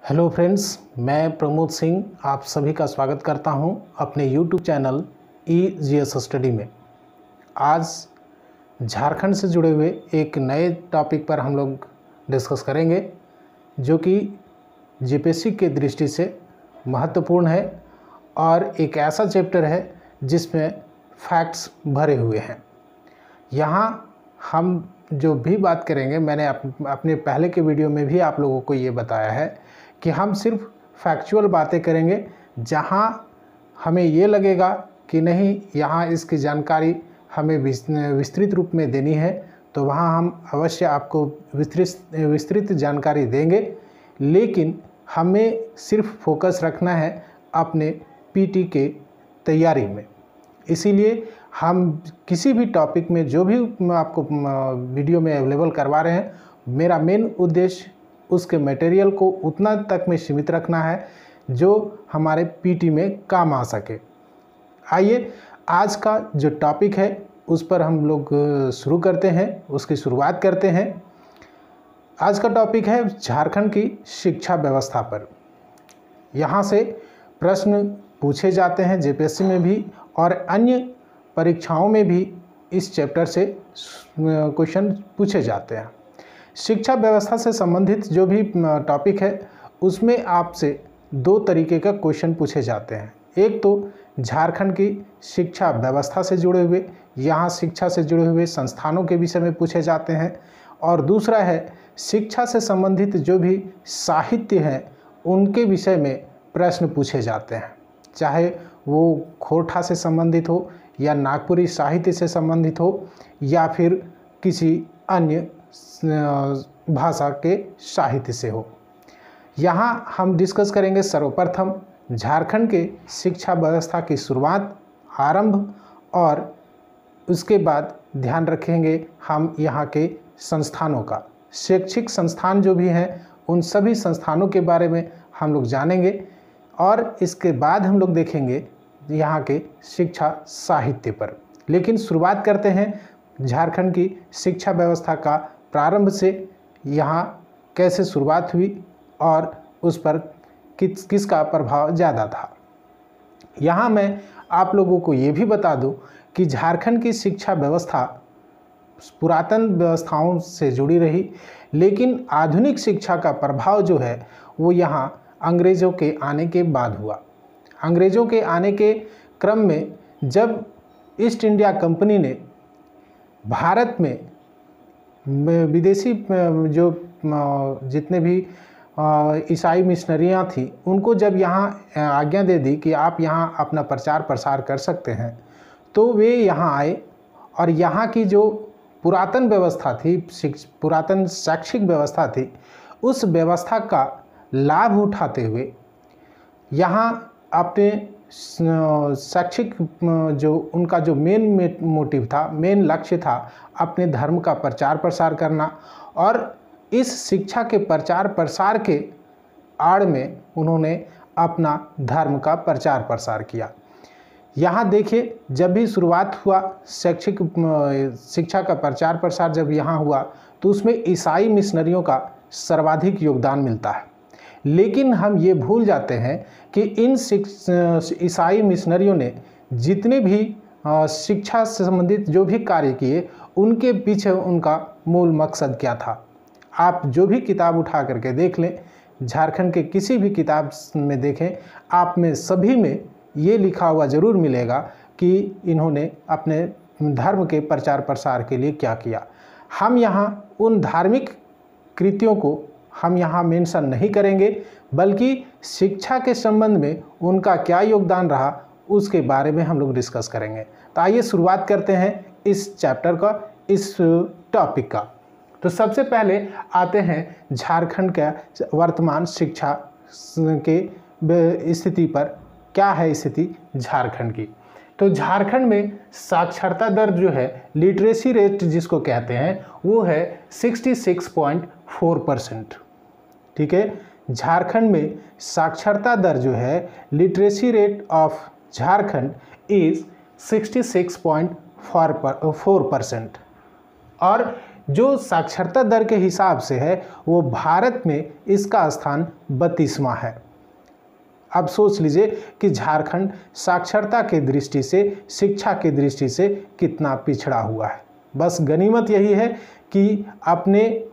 Hello friends, मैं प्रमोद सिंह आप सभी का स्वागत करता हूं अपने यूट्यूब चैनल EGS स्टडी में। आज झारखंड से जुड़े हुए एक नए टॉपिक पर हम लोग डिस्कस करेंगे जो कि जीपीएससी के दृष्टि से महत्वपूर्ण है और एक ऐसा चैप्टर है जिसमें फैक्ट्स भरे हुए हैं। यहाँ हम जो भी बात करेंगे, मैंने अपने पहले के वीडियो में भी आप लोगों को ये बताया है कि हम सिर्फ फैक्चुअल बातें करेंगे। जहाँ हमें ये लगेगा कि नहीं, यहाँ इसकी जानकारी हमें विस्तृत रूप में देनी है, तो वहाँ हम अवश्य आपको विस्तृत जानकारी देंगे। लेकिन हमें सिर्फ फोकस रखना है अपने पीटी के तैयारी में। इसीलिए हम किसी भी टॉपिक में जो भी आपको वीडियो में अवेलेबल करवा रहे हैं, मेरा मेन उद्देश्य उसके मटेरियल को उतना तक में सीमित रखना है जो हमारे पीटी में काम आ सके। आइए आज का जो टॉपिक है उस पर हम लोग शुरू करते हैं, उसकी शुरुआत करते हैं। आज का टॉपिक है झारखंड की शिक्षा व्यवस्था पर। यहाँ से प्रश्न पूछे जाते हैं जीपीएससी में भी और अन्य परीक्षाओं में भी इस चैप्टर से क्वेश्चन पूछे जाते हैं। शिक्षा व्यवस्था से संबंधित जो भी टॉपिक है उसमें आपसे दो तरीके का क्वेश्चन पूछे जाते हैं। एक तो झारखंड की शिक्षा व्यवस्था से जुड़े हुए, यहाँ शिक्षा से जुड़े हुए संस्थानों के विषय में पूछे जाते हैं, और दूसरा है शिक्षा से संबंधित जो भी साहित्य हैं उनके विषय में प्रश्न पूछे जाते हैं, चाहे वो खोरठा से संबंधित हो या नागपुरी साहित्य से संबंधित हो या फिर किसी अन्य भाषा के साहित्य से हो। यहाँ हम डिस्कस करेंगे सर्वप्रथम झारखंड के शिक्षा व्यवस्था की शुरुआत, आरंभ, और उसके बाद ध्यान रखेंगे हम यहाँ के संस्थानों का। शैक्षिक संस्थान जो भी हैं उन सभी संस्थानों के बारे में हम लोग जानेंगे और इसके बाद हम लोग देखेंगे यहाँ के शिक्षा साहित्य पर। लेकिन शुरुआत करते हैं झारखंड की शिक्षा व्यवस्था का प्रारंभ से, यहाँ कैसे शुरुआत हुई और उस पर किसका प्रभाव ज़्यादा था। यहाँ मैं आप लोगों को ये भी बता दूं कि झारखंड की शिक्षा व्यवस्था पुरातन व्यवस्थाओं से जुड़ी रही, लेकिन आधुनिक शिक्षा का प्रभाव जो है वो यहाँ अंग्रेज़ों के आने के बाद हुआ। अंग्रेज़ों के आने के क्रम में जब ईस्ट इंडिया कंपनी ने भारत में विदेशी जो जितने भी ईसाई मिशनरियाँ थी उनको जब यहाँ आज्ञा दे दी कि आप यहाँ अपना प्रचार प्रसार कर सकते हैं, तो वे यहाँ आए और यहाँ की जो पुरातन व्यवस्था थी, पुरातन शैक्षिक व्यवस्था थी, उस व्यवस्था का लाभ उठाते हुए यहाँ अपने शैक्षिक जो उनका जो मेन मोटिव था, मेन लक्ष्य था, अपने धर्म का प्रचार प्रसार करना। और इस शिक्षा के प्रचार प्रसार के आड़ में उन्होंने अपना धर्म का प्रचार प्रसार किया। यहाँ देखिए, जब भी शुरुआत हुआ शैक्षिक शिक्षा का प्रचार प्रसार जब यहाँ हुआ तो उसमें ईसाई मिशनरियों का सर्वाधिक योगदान मिलता है। लेकिन हम ये भूल जाते हैं कि इन ईसाई मिशनरियों ने जितने भी शिक्षा से संबंधित जो भी कार्य किए, उनके पीछे उनका मूल मकसद क्या था। आप जो भी किताब उठा करके देख लें, झारखंड के किसी भी किताब में देखें, आप में सभी में ये लिखा हुआ ज़रूर मिलेगा कि इन्होंने अपने धर्म के प्रचार प्रसार के लिए क्या किया। हम यहाँ उन धार्मिक कृतियों को हम यहाँ मेंशन नहीं करेंगे, बल्कि शिक्षा के संबंध में उनका क्या योगदान रहा उसके बारे में हम लोग डिस्कस करेंगे। तो आइए शुरुआत करते हैं इस चैप्टर का, इस टॉपिक का। तो सबसे पहले आते हैं झारखंड का वर्तमान शिक्षा के स्थिति पर। क्या है स्थिति झारखंड की? तो झारखंड में साक्षरता दर जो है, लिटरेसी रेट जिसको कहते हैं, वो है 66.4%। ठीक है, झारखंड में साक्षरता दर जो है, literacy rate of Jharkhand is 66.4%। और जो साक्षरता दर के हिसाब से है वो भारत में इसका स्थान 32वां है। अब सोच लीजिए कि झारखंड साक्षरता के दृष्टि से, शिक्षा की दृष्टि से कितना पिछड़ा हुआ है। बस गनीमत यही है कि अपने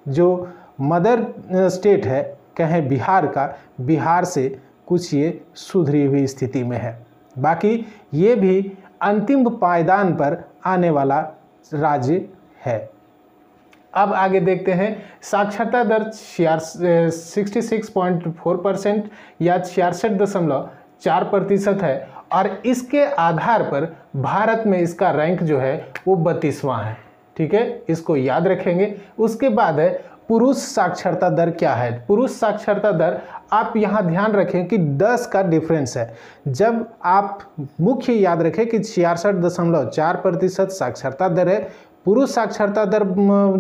जो मदर स्टेट है, कहें बिहार का, बिहार से कुछ ये सुधरी हुई स्थिति में है। बाकी ये भी अंतिम पायदान पर आने वाला राज्य है। अब आगे देखते हैं, साक्षरता दर 66.4% या 66.4% है और इसके आधार पर भारत में इसका रैंक जो है वो 32वां है। ठीक है, इसको याद रखेंगे। उसके बाद है पुरुष साक्षरता दर क्या है। पुरुष साक्षरता दर आप यहाँ ध्यान रखें कि 10 का डिफरेंस है। जब आप मुख्य याद रखें कि 66.4% साक्षरता दर है, पुरुष साक्षरता दर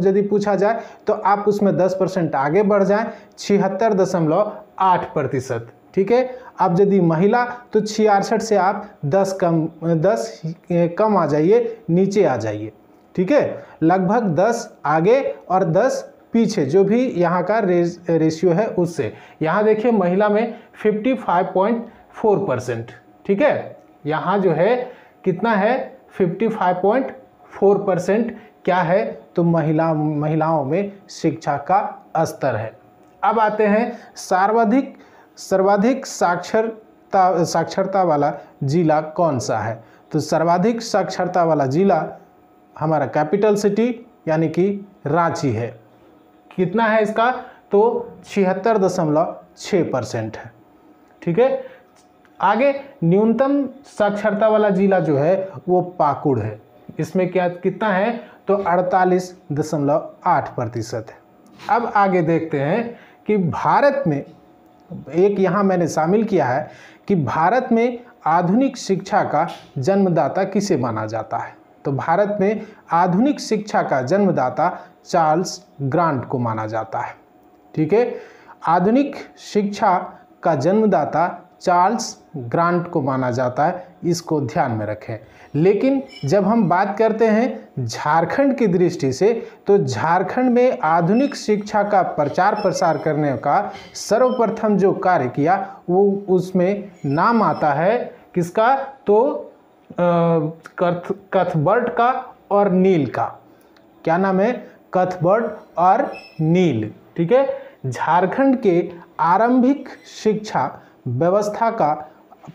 यदि पूछा जाए तो आप उसमें 10% आगे बढ़ जाएं, 76.8%। ठीक है, अब यदि महिला तो 66 से आप 10 कम आ जाइए, नीचे आ जाइए। ठीक है, लगभग 10 आगे और 10 पीछे, जो भी यहाँ का रेशियो है उससे। यहाँ देखिए महिला में 55.4%। ठीक है, यहाँ जो है कितना है, 55.4% क्या है, तो महिलाओं में शिक्षा का स्तर है। अब आते हैं सर्वाधिक साक्षरता वाला जिला कौन सा है। तो सर्वाधिक साक्षरता वाला जिला हमारा कैपिटल सिटी यानी कि रांची है। कितना है इसका, तो 76.6% है। ठीक है, आगे न्यूनतम साक्षरता वाला जिला जो है वो पाकुड़ है। इसमें कितना है, तो 48.8% है। अब आगे देखते हैं कि भारत में, एक यहाँ मैंने शामिल किया है कि भारत में आधुनिक शिक्षा का जन्मदाता किसे माना जाता है। तो भारत में आधुनिक शिक्षा का जन्मदाता चार्ल्स ग्रांट को माना जाता है। ठीक है, आधुनिक शिक्षा का जन्मदाता चार्ल्स ग्रांट को माना जाता है, इसको ध्यान में रखें। लेकिन जब हम बात करते हैं झारखंड की दृष्टि से, तो झारखंड में आधुनिक शिक्षा का प्रचार प्रसार करने का सर्वप्रथम जो कार्य किया वो उसमें नाम आता है किसका, तो कथबर्ट का और नील का। क्या नाम है, कथबर्ट और नील। ठीक है, झारखंड के आरंभिक शिक्षा व्यवस्था का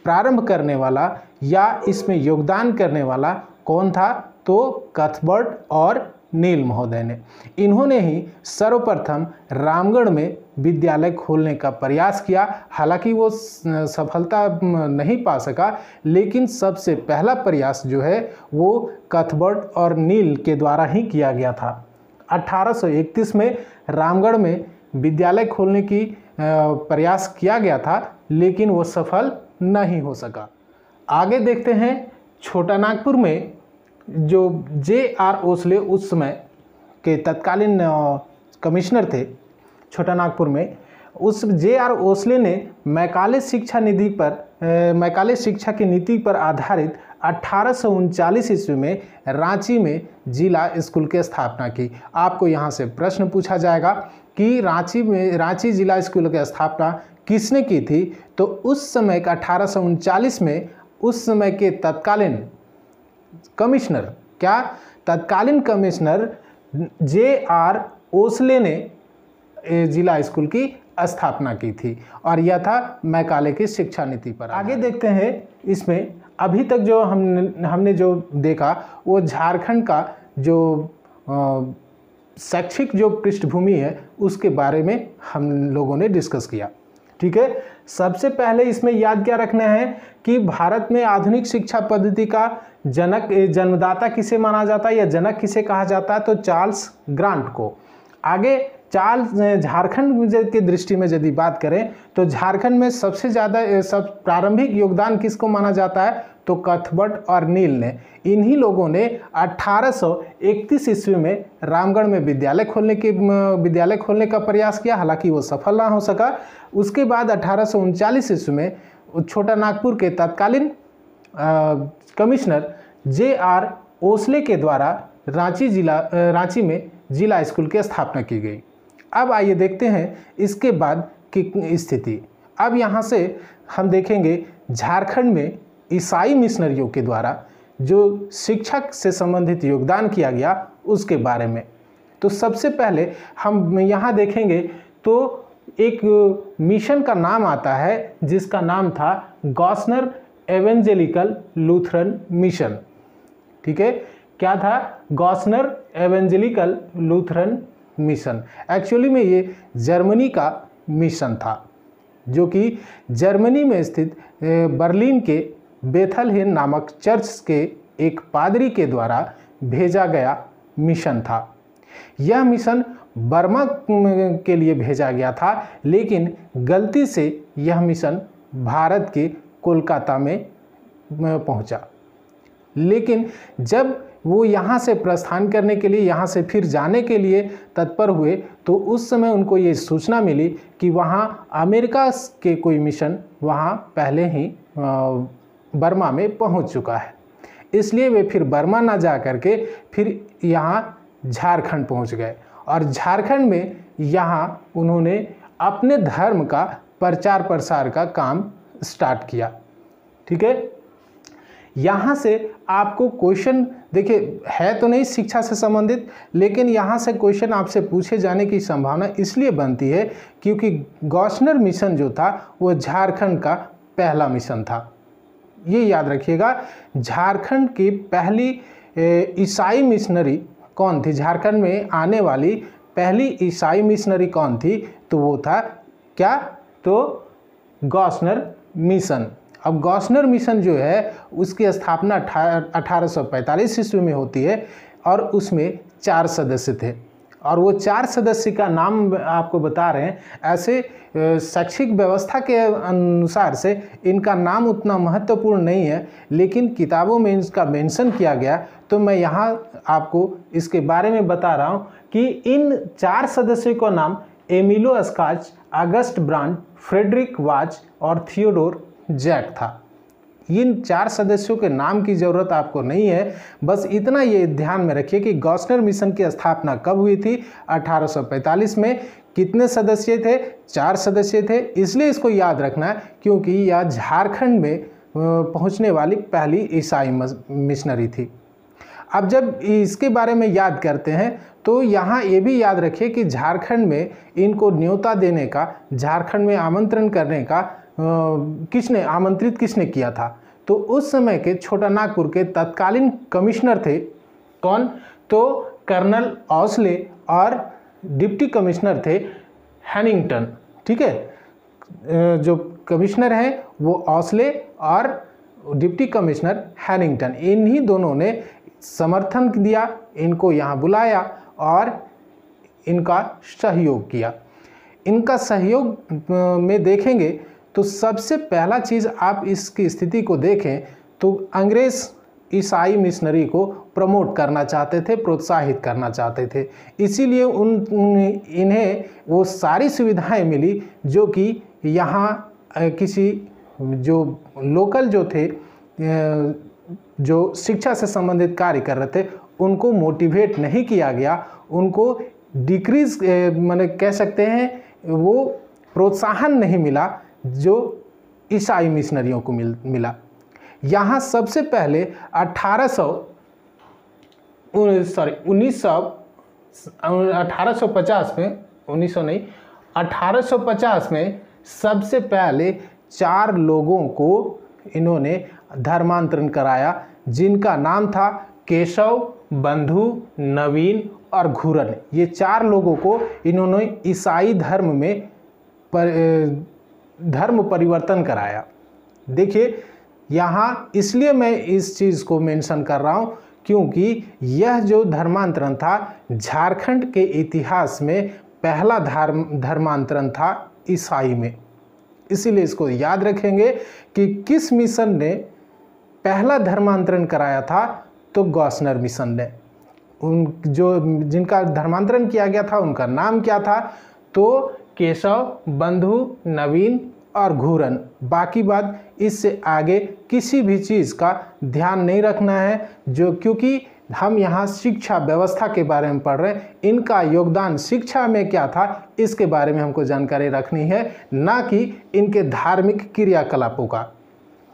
प्रारंभ करने वाला या इसमें योगदान करने वाला कौन था, तो कथबर्ट और नील महोदय ने। इन्होंने ही सर्वप्रथम रामगढ़ में विद्यालय खोलने का प्रयास किया। हालांकि वो सफलता नहीं पा सका, लेकिन सबसे पहला प्रयास जो है वो कथबर्ट और नील के द्वारा ही किया गया था। 1831 में रामगढ़ में विद्यालय खोलने की प्रयास किया गया था, लेकिन वो सफल नहीं हो सका। आगे देखते हैं, छोटा नागपुर में जो J.R. ओसले उस समय के तत्कालीन कमिश्नर थे छोटा नागपुर में, उस J.R. ओसले ने मैकाले शिक्षा की नीति पर आधारित 1839 ईस्वी में रांची में जिला स्कूल की स्थापना की। आपको यहाँ से प्रश्न पूछा जाएगा कि रांची जिला स्कूल की स्थापना किसने की थी, तो उस समय का 1839 में उस समय के तत्कालीन कमिश्नर, तत्कालीन कमिश्नर J.R. ओसले ने जिला स्कूल की स्थापना की थी और यह था मैकाले की शिक्षा नीति पर। आगे देखते हैं, इसमें अभी तक जो हमने जो देखा वो झारखंड का जो शैक्षिक जो पृष्ठभूमि है उसके बारे में हम लोगों ने डिस्कस किया। ठीक है, सबसे पहले इसमें याद क्या रखना है कि भारत में आधुनिक शिक्षा पद्धति का जन्मदाता किसे माना जाता है या जनक किसे कहा जाता है, तो चार्ल्स ग्रांट को। आगे झारखंड की दृष्टि में यदि बात करें तो झारखंड में सबसे ज़्यादा प्रारंभिक योगदान किसको माना जाता है, तो कथबर्ट और नील ने। इन्हीं लोगों ने 1831 ईस्वी में रामगढ़ में विद्यालय खोलने का प्रयास किया, हालांकि वो सफल ना हो सका। उसके बाद 1839 ईस्वी में छोटा नागपुर के तत्कालीन कमिश्नर J.R. ओसले के द्वारा रांची में जिला स्कूल की स्थापना की गई। अब आइए देखते हैं इसके बाद की स्थिति। अब यहाँ से हम देखेंगे झारखंड में ईसाई मिशनरियों के द्वारा जो शिक्षा से संबंधित योगदान किया गया उसके बारे में। तो सबसे पहले हम यहाँ देखेंगे तो एक मिशन का नाम आता है जिसका नाम था गॉसनर एवेंजेलिकल लूथरन मिशन। ठीक है, क्या था? गॉसनर एवेंजेलिकल लूथरन मिशन। एक्चुअली में ये जर्मनी का मिशन था जो कि जर्मनी में स्थित बर्लिन के बेथलहेम नामक चर्च के एक पादरी के द्वारा भेजा गया मिशन था। यह मिशन बर्मा के लिए भेजा गया था, लेकिन गलती से यह मिशन भारत के कोलकाता में पहुंचा। लेकिन जब वो यहाँ से प्रस्थान करने के लिए, यहाँ से फिर जाने के लिए तत्पर हुए तो उस समय उनको ये सूचना मिली कि वहाँ अमेरिका के कोई मिशन वहाँ पहले ही बर्मा में पहुँच चुका है। इसलिए वे फिर बर्मा ना जा करके फिर यहाँ झारखंड पहुँच गए और झारखंड में यहाँ उन्होंने अपने धर्म का प्रचार प्रसार का काम स्टार्ट किया। ठीक है, यहाँ से आपको क्वेश्चन देखिए है तो नहीं शिक्षा से संबंधित, लेकिन यहाँ से क्वेश्चन आपसे पूछे जाने की संभावना इसलिए बनती है क्योंकि गॉसनर मिशन जो था वो झारखंड का पहला मिशन था। ये याद रखिएगा, झारखंड की पहली ईसाई मिशनरी कौन थी? झारखंड में आने वाली पहली ईसाई मिशनरी कौन थी? तो वो था क्या? तो गॉसनर मिशन। अब गॉसनर मिशन जो है उसकी स्थापना 1845 ईस्वी में होती है और उसमें 4 सदस्य थे और वो 4 सदस्य का नाम आपको बता रहे हैं। ऐसे शैक्षिक व्यवस्था के अनुसार से इनका नाम उतना महत्वपूर्ण नहीं है, लेकिन किताबों में इसका मेंशन किया गया तो मैं यहाँ आपको इसके बारे में बता रहा हूँ कि इन 4 सदस्यों का नाम Emil Schatz, August Brandt, Frederick वाच और थियोडोर जैक था। इन 4 सदस्यों के नाम की ज़रूरत आपको नहीं है, बस इतना ये ध्यान में रखिए कि गॉसनर मिशन की स्थापना कब हुई थी? 1845 में। कितने सदस्य थे? 4 सदस्य थे। इसलिए इसको याद रखना है क्योंकि यह झारखंड में पहुंचने वाली पहली ईसाई मिशनरी थी। अब जब इसके बारे में याद करते हैं तो यहाँ ये भी याद रखिए कि झारखंड में इनको न्योता देने का, झारखंड में आमंत्रण करने का आमंत्रित किसने किया था? तो उस समय के छोटा नागपुर के तत्कालीन कमिश्नर थे कौन? तो कर्नल औसले और डिप्टी कमिश्नर थे हैनिंगटन। ठीक है, जो कमिश्नर हैं वो औसले और डिप्टी कमिश्नर हैनिंगटन, इन्हीं दोनों ने समर्थन दिया, इनको यहाँ बुलाया और इनका सहयोग किया। इनका सहयोग में देखेंगे तो सबसे पहला चीज़ आप इसकी स्थिति को देखें तो अंग्रेज़ ईसाई मिशनरी को प्रमोट करना चाहते थे, प्रोत्साहित करना चाहते थे। इसीलिए इन्हें वो सारी सुविधाएं मिली जो कि यहाँ किसी जो लोकल जो थे जो शिक्षा से संबंधित कार्य कर रहे थे उनको मोटिवेट नहीं किया गया, उनको डिक्रीज माने कह सकते हैं वो प्रोत्साहन नहीं मिला जो ईसाई मिशनरियों को मिला। यहाँ सबसे पहले 1850 में सबसे पहले 4 लोगों को इन्होंने धर्मांतरण कराया जिनका नाम था केशव, बंधु, नवीन और घूरन। ये 4 लोगों को इन्होंने ईसाई धर्म में धर्म परिवर्तन कराया। देखिए यहाँ इसलिए मैं इस चीज़ को मेंशन कर रहा हूँ क्योंकि यह जो धर्मांतरण था झारखंड के इतिहास में पहला धर्मांतरण था ईसाई में। इसीलिए इसको याद रखेंगे कि किस मिशन ने पहला धर्मांतरण कराया था? तो गॉसनर मिशन ने। जिनका धर्मांतरण किया गया था उनका नाम क्या था? तो केशव, बंधु, नवीन और घूरन। बाकी बात इससे आगे किसी भी चीज़ का ध्यान नहीं रखना है जो क्योंकि हम यहाँ शिक्षा व्यवस्था के बारे में पढ़ रहे हैं, इनका योगदान शिक्षा में क्या था इसके बारे में हमको जानकारी रखनी है, ना कि इनके धार्मिक क्रियाकलापों का।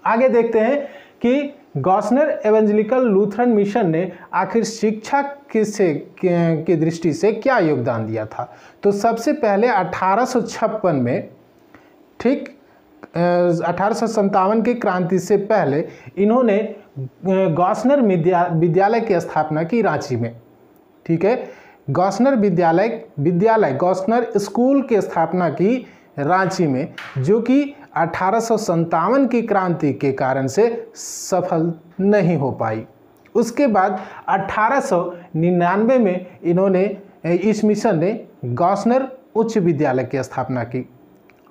आगे देखते हैं कि गॉसनर एवेंजेलिकल लूथरन मिशन ने आखिर शिक्षा की दृष्टि से क्या योगदान दिया था। तो सबसे पहले 1856 में, ठीक 1857 की क्रांति से पहले इन्होंने गॉसनर विद्यालय की स्थापना की रांची में। ठीक है, गॉसनर विद्यालय गॉसनर स्कूल की स्थापना की रांची में, जो कि 1857 की क्रांति के कारण से सफल नहीं हो पाई। उसके बाद 1899 में इन्होंने इस मिशन ने गॉसनर उच्च विद्यालय की स्थापना की।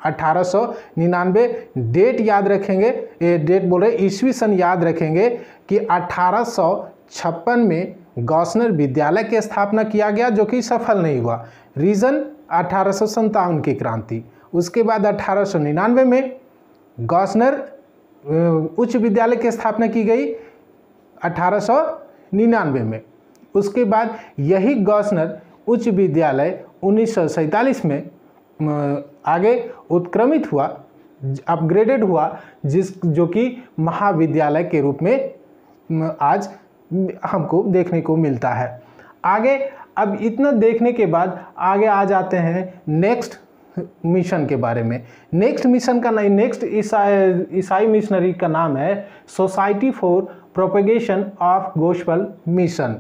1899 डेट याद रखेंगे, ये डेट बोल रहे ईस्वी सन याद रखेंगे कि 1856 में गॉसनर विद्यालय की स्थापना किया गया, जो कि सफल नहीं हुआ। रीज़न 1857 की क्रांति। उसके बाद 1899 में गॉसनर उच्च विद्यालय की स्थापना की गई 1899 में। उसके बाद यही गॉसनर उच्च विद्यालय 1947 में आगे उत्क्रमित हुआ, अपग्रेडेड हुआ, जो कि महाविद्यालय के रूप में आज हमको देखने को मिलता है। आगे अब इतना देखने के बाद आगे आ जाते हैं नेक्स्ट मिशन के बारे में। नेक्स्ट मिशन का नेक्स्ट ईसाई मिशनरी का नाम है society for propagation of gospel mission.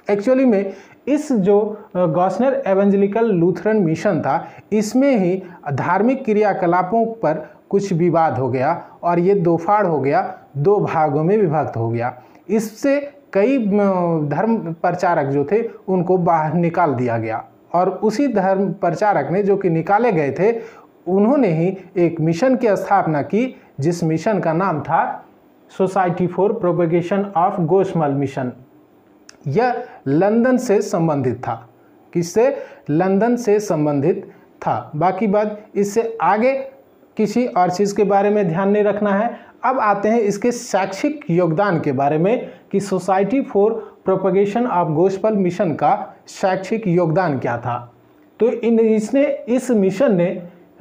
Actually में इस जो गॉसनर एवेंजेलिकल लूथरन मिशन था, इसमें ही धार्मिक क्रियाकलापों पर कुछ विवाद हो गया और ये दो फाड़ हो गया, दो भागों में विभक्त हो गया। इससे कई धर्म प्रचारक जो थे उनको बाहर निकाल दिया गया, और उसी धर्म प्रचारक ने, जो कि निकाले गए थे, उन्होंने ही एक मिशन की स्थापना की, जिस मिशन का नाम था society for propagation of gospel mission. यह लंदन से संबंधित था। किससे? लंदन से संबंधित था। बाकी बात इससे आगे किसी और चीज़ के बारे में ध्यान नहीं रखना है। अब आते हैं इसके शैक्षिक योगदान के बारे में कि society for propagation of gospel mission का शैक्षिक योगदान क्या था। तो इस मिशन ने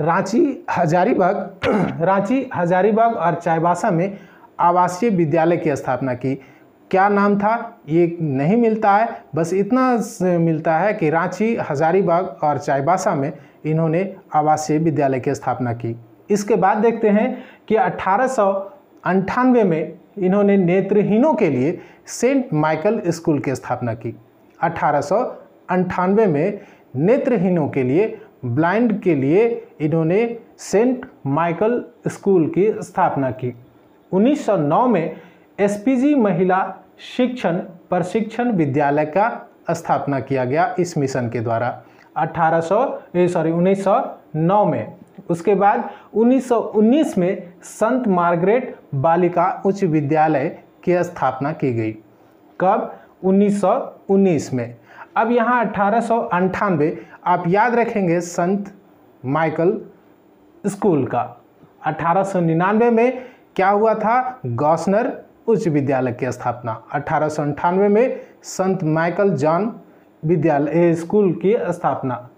रांची, हजारीबाग और चाईबासा में आवासीय विद्यालय की स्थापना की। क्या नाम था ये नहीं मिलता है, बस इतना मिलता है कि रांची, हजारीबाग और चाईबासा में इन्होंने आवासीय विद्यालय की स्थापना की। इसके बाद देखते हैं कि 1898 में इन्होंने नेत्रहीनों के लिए सेंट माइकल स्कूल की स्थापना की। 1898 में नेत्रहीनों के लिए, ब्लाइंड के लिए इन्होंने सेंट माइकल स्कूल की स्थापना की। 1909 में एसपीजी महिला शिक्षण प्रशिक्षण विद्यालय का स्थापना किया गया इस मिशन के द्वारा 1909 में। उसके बाद 1919 में संत मार्गरेट बालिका उच्च विद्यालय की स्थापना की गई। कब? 1919 में। अब यहाँ 1898 आप याद रखेंगे संत माइकल स्कूल का। 1899 में क्या हुआ था? गॉसनर उच्च विद्यालय की स्थापना। 1898 में संत माइकल जॉन विद्यालय स्कूल की स्थापना,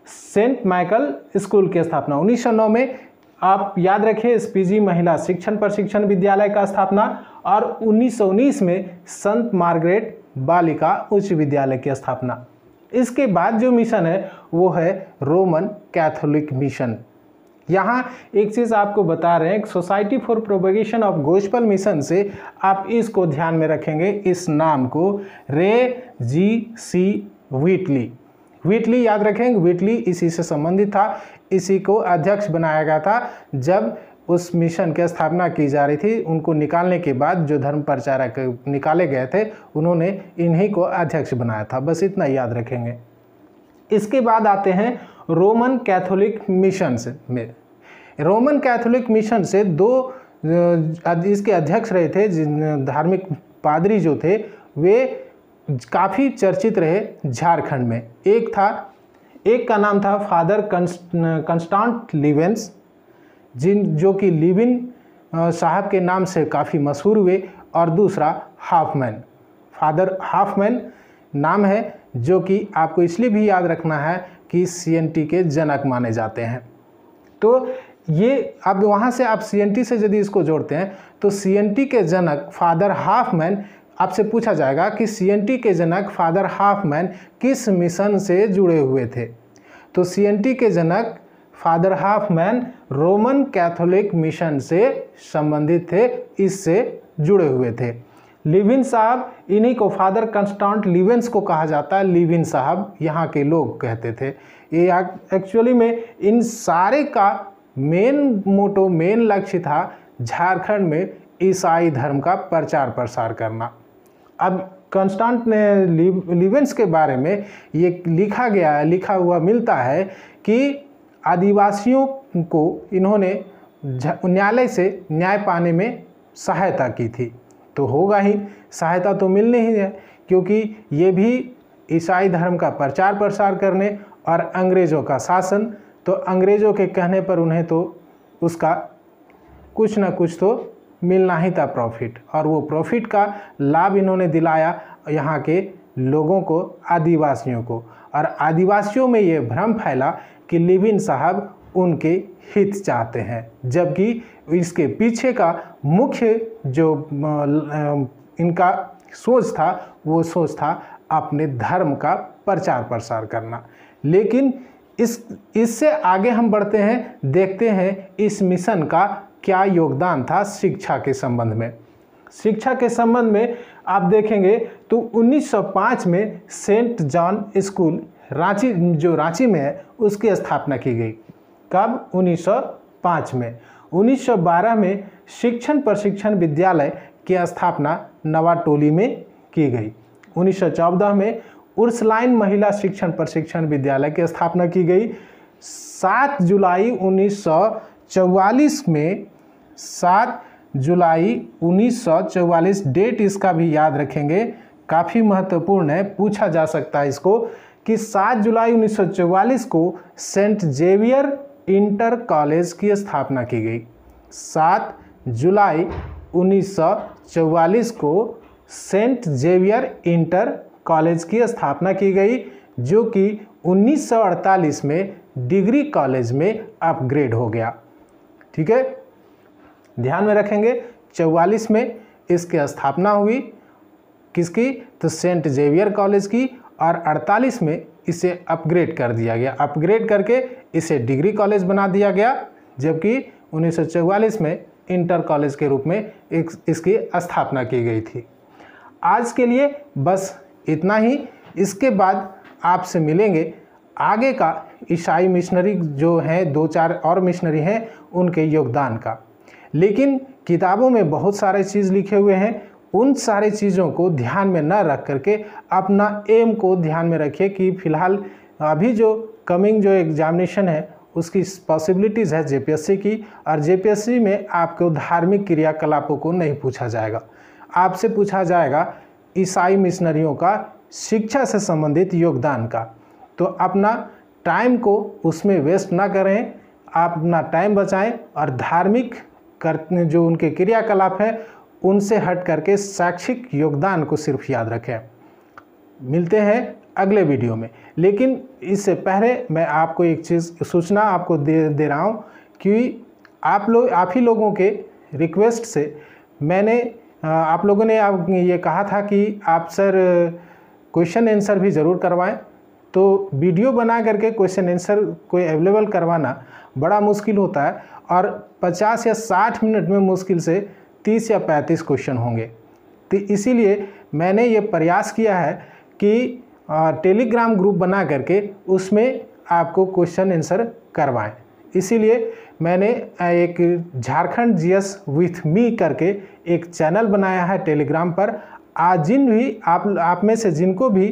सेंट माइकल स्कूल की स्थापना। 1909 में आप याद रखें एसपीजी महिला शिक्षण प्रशिक्षण विद्यालय का स्थापना, और 1919 में संत मार्गरेट बालिका उच्च विद्यालय की स्थापना। इसके बाद जो मिशन है वो है रोमन कैथोलिक मिशन। यहाँ एक चीज़ आपको बता रहे हैं, society for propagation of gospel mission से आप इसको ध्यान में रखेंगे, इस नाम को रे जी सी व्हिटली याद रखेंगे। व्हिटली इसी से संबंधित था, इसी को अध्यक्ष बनाया गया था जब उस मिशन की स्थापना की जा रही थी। उनको निकालने के बाद जो धर्म प्रचारक निकाले गए थे उन्होंने इन्हीं को अध्यक्ष बनाया था, बस इतना याद रखेंगे। इसके बाद आते हैं रोमन कैथोलिक मिशन में। रोमन कैथोलिक मिशन से दो इसके अध्यक्ष रहे थे, धार्मिक पादरी जो थे वे काफ़ी चर्चित रहे झारखंड में। एक का नाम था फादर कंस्टांट लिवेंस, जो कि लिविन साहब के नाम से काफ़ी मशहूर हुए, और दूसरा हाफमैन, फादर हाफमैन नाम है, जो कि आपको इसलिए भी याद रखना है कि CNT के जनक माने जाते हैं। तो ये अब वहाँ से आप CNT से यदि इसको जोड़ते हैं तो CNT के जनक फादर हाफमैन, आपसे पूछा जाएगा कि CNT के जनक फादर हाफमैन किस मिशन से जुड़े हुए थे। तो CNT के जनक father Hoffmann Roman Catholic mission से संबंधित थे, इससे जुड़े हुए थे। लिविन साहब, इन्हीं को फादर कंस्टेंट लिवेंस को कहा जाता है, लिविन साहब यहाँ के लोग कहते थे। ये एक्चुअली में इन सारे का मेन मोटो, मेन लक्ष्य था झारखंड में ईसाई धर्म का प्रचार प्रसार करना। अब कंस्टेंट लिवेंस के बारे में ये लिखा हुआ मिलता है कि आदिवासियों को इन्होंने न्यायालय से न्याय पाने में सहायता की थी। तो होगा ही, सहायता तो मिलनी ही है, क्योंकि ये भी ईसाई धर्म का प्रचार प्रसार करने और अंग्रेज़ों का शासन, तो अंग्रेज़ों के कहने पर उन्हें तो उसका कुछ ना कुछ तो मिलना ही था प्रॉफिट, और वो प्रॉफिट का लाभ इन्होंने दिलाया यहाँ के लोगों को, आदिवासियों को। और आदिवासियों में ये भ्रम फैला कि लिविन साहब उनके हित चाहते हैं, जबकि इसके पीछे का मुख्य जो इनका सोच था, वो सोच था अपने धर्म का प्रचार प्रसार करना। लेकिन इससे आगे हम बढ़ते हैं, देखते हैं इस मिशन का क्या योगदान था शिक्षा के संबंध में। शिक्षा के संबंध में आप देखेंगे तो 1905 में सेंट जॉन स्कूल रांची, जो रांची में है, उसकी स्थापना की गई। कब? 1905 में। 1912 में शिक्षण प्रशिक्षण विद्यालय की स्थापना नवाटोली में की गई। 1914 में उर्सलाइन महिला शिक्षण प्रशिक्षण विद्यालय की स्थापना की गई। 7 जुलाई 1944 में, 7 जुलाई 1944 डेट इसका भी याद रखेंगे, काफ़ी महत्वपूर्ण है, पूछा जा सकता है इसको, कि 7 जुलाई 1944 को सेंट जेवियर इंटर कॉलेज की स्थापना की गई। 7 जुलाई 1944 को सेंट जेवियर इंटर कॉलेज की स्थापना की गई, जो कि 1948 में डिग्री कॉलेज में अपग्रेड हो गया। ठीक है, ध्यान में रखेंगे। 44 में इसकी स्थापना हुई, किसकी? तो सेंट जेवियर कॉलेज की, और 48 में इसे अपग्रेड कर दिया गया। अपग्रेड करके इसे डिग्री कॉलेज बना दिया गया, जबकि 1944 में इंटर कॉलेज के रूप में इसकी स्थापना की गई थी। आज के लिए बस इतना ही। इसके बाद आपसे मिलेंगे आगे का ईसाई मिशनरी जो हैं, 2-4 और मिशनरी हैं, उनके योगदान का। लेकिन किताबों में बहुत सारे चीज़ लिखे हुए हैं, उन सारी चीज़ों को ध्यान में न रख करके अपना एम को ध्यान में रखिए कि फ़िलहाल अभी जो कमिंग जो एग्जामिनेशन है उसकी पॉसिबिलिटीज़ है जेपीएससी की, और जेपीएससी में आपको धार्मिक क्रियाकलापों को नहीं पूछा जाएगा, आपसे पूछा जाएगा ईसाई मिशनरियों का शिक्षा से संबंधित योगदान का। तो अपना टाइम को उसमें वेस्ट ना करें, आप अपना टाइम बचाएं और धार्मिक जो उनके क्रियाकलाप हैं उनसे हट करके शैक्षिक योगदान को सिर्फ याद रखें। मिलते हैं अगले वीडियो में। लेकिन इससे पहले मैं आपको एक चीज़ सूचना आपको दे रहा हूँ कि आप ही लोगों के रिक्वेस्ट से मैंने आप लोगों ने ये कहा था कि आप सर क्वेश्चन आंसर भी ज़रूर करवाएं। तो वीडियो बना करके क्वेश्चन आंसर कोई अवेलेबल करवाना बड़ा मुश्किल होता है, और 50 या 60 मिनट में मुश्किल से 30 या 35 क्वेश्चन होंगे। तो इसीलिए मैंने ये प्रयास किया है कि टेलीग्राम ग्रुप बना करके उसमें आपको क्वेश्चन आंसर करवाएं। इसीलिए मैंने एक झारखंड जीएस विथ मी करके एक चैनल बनाया है टेलीग्राम पर। आज जिन भी आप में से जिनको भी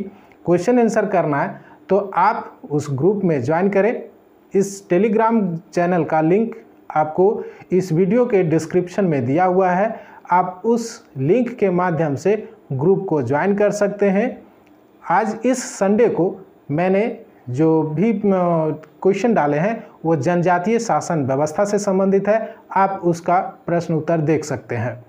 क्वेश्चन आंसर करना है तो आप उस ग्रुप में ज्वाइन करें। इस टेलीग्राम चैनल का लिंक आपको इस वीडियो के डिस्क्रिप्शन में दिया हुआ है, आप उस लिंक के माध्यम से ग्रुप को ज्वाइन कर सकते हैं। आज इस संडे को मैंने जो भी क्वेश्चन डाले हैं वो जनजातीय शासन व्यवस्था से संबंधित है, आप उसका प्रश्न उत्तर देख सकते हैं।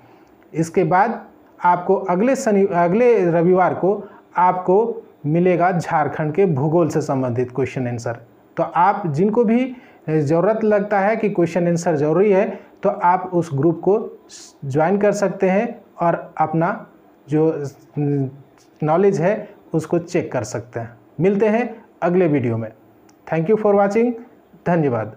इसके बाद आपको अगले रविवार को आपको मिलेगा झारखंड के भूगोल से संबंधित क्वेश्चन आंसर। तो आप जिनको भी ज़रूरत लगता है कि क्वेश्चन आंसर ज़रूरी है तो आप उस ग्रुप को ज्वाइन कर सकते हैं और अपना जो नॉलेज है उसको चेक कर सकते हैं। मिलते हैं अगले वीडियो में। Thank you for watching. धन्यवाद।